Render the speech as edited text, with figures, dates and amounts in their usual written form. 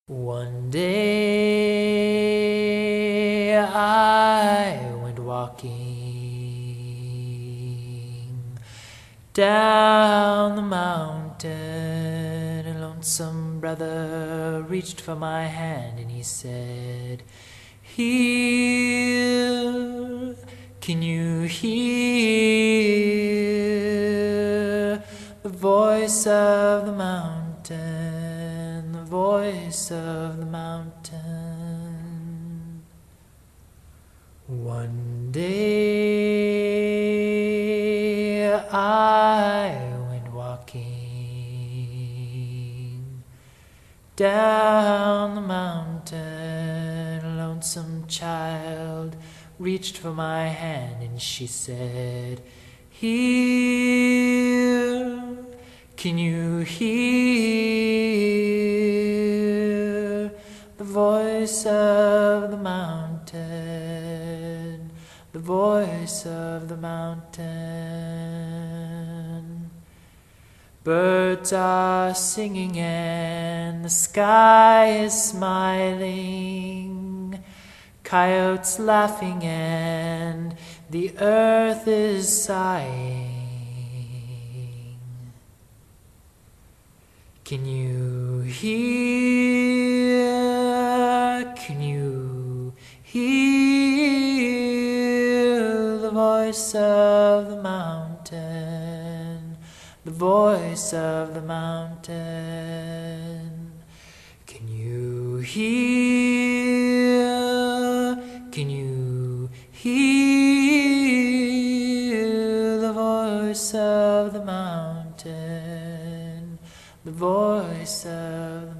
One day I went walking down the mountain. A lonesome brother reached for my hand and he said, "Here, can you hear the voice of the mountain, the voice of the mountain?" One day I went walking down the mountain. A lonesome child reached for my hand and she said, "Here, can you hear the voice of the mountain, the voice of the mountain?" Birds are singing and the sky is smiling, coyotes laughing and the earth is sighing. Can you hear the voice of the mountain, the voice of the mountain? Can you hear the voice of the mountain, the voice of